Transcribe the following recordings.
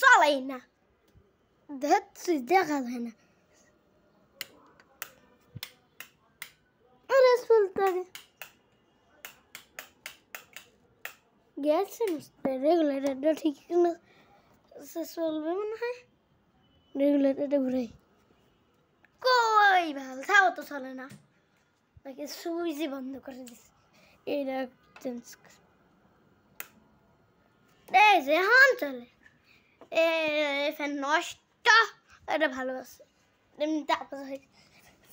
চলাই না দেখছি দেখা যায় না আরে সুলতান গেছে রেগুলেটরটা ঠিক না চলবে মনে হয় রেগুলেটরটা ঘুরাই কই ভালো তাও তো চলে না নাকি সুইচই বন্ধ করে দিচ্ছে এইটা চেঞ্জ এই যে হ্যাঁ চলে ফ্যান নষ্ট এটা ভালো আছে এমনিতে আওয়াজ হয়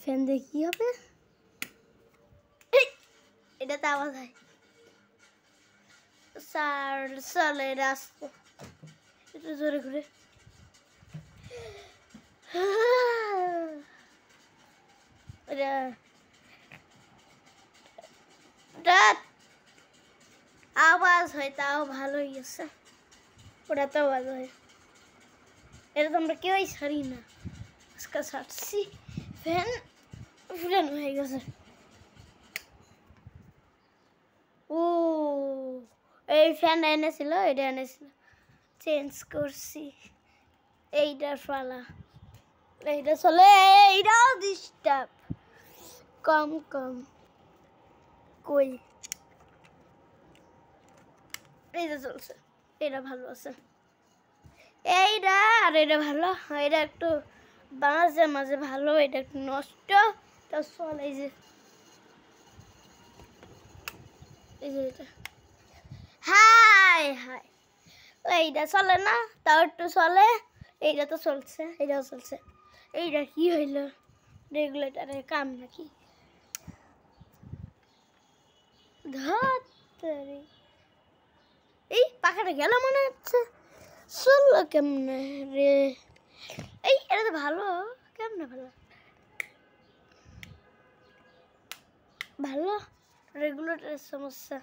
ফ্যান দিয়ে কি হবে এটাতে আওয়াজ হয় স্যার চলে এটা আসতে একটু জোরে ঘুরে আওয়াজ হয় তাও ভালোই আছে ওটা তো আওয়াজ হয় এটা তো আমরা কেউই ছাড়ি না আজকে ছাড়ছি ফ্যান ফুরানো হয়ে গেছে ও এই ফ্যানটা এনেছিল এটা এনেছিল চেঞ্জ করছি এইটার ফালা এইটা চলে এইটাও ডিস্টার্ব কম কম কই এইটা চলছে এটা ভালো আছে এইটা আর এটা ভালো এটা একটু মাঝে মাঝে ভালো এটা একটু নষ্ট তা চলে এই যে এটা হাই হাই এইটা চলে না তাও একটু চলে এইটা তো চলছে এইটাও চলছে এইটা কি হইল রেগুলেটরের কাম নাকি ধরে এই পাখাটা গেল মনে হচ্ছে চললো কেমনে রে এই এটা তো ভালো কেমনে ভালো ভালো রেগুলেটরের সমস্যা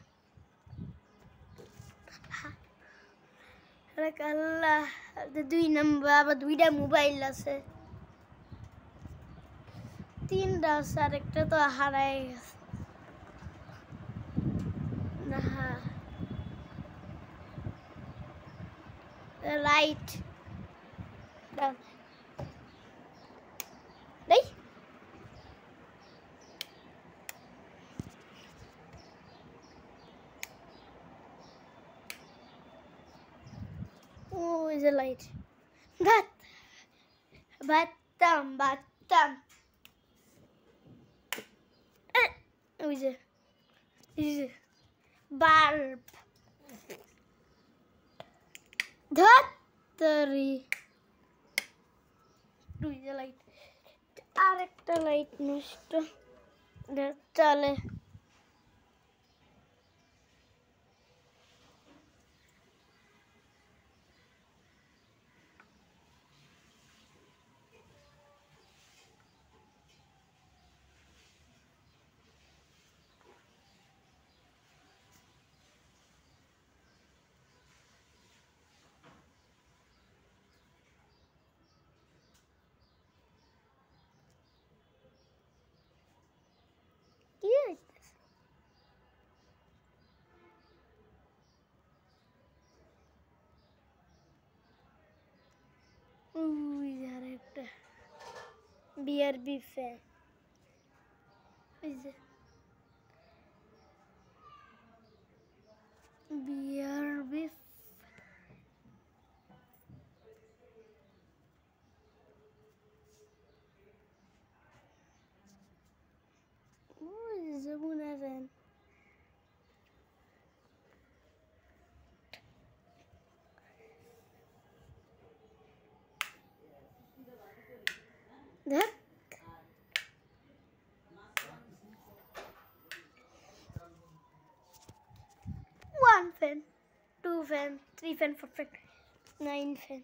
আল্লাহ 2 নম্বর আবার 2টা মোবাইল আছে 3টা আছে আর একটা তো হারাই গেছে না লাইট এই ওই যে লাইট বাতাম বাতাম ওই যে বাল্ব ধরি দুই যে লাইট আরেকটা লাইট নষ্ট চলে কি হইতেছে ওই আরেকটা বিআরবি ফ্যান ওই যে বিআরবি ওই যে বুনা ফ্যান দেখ 1 fan 2 fan 3 fan 4 fan 9 fan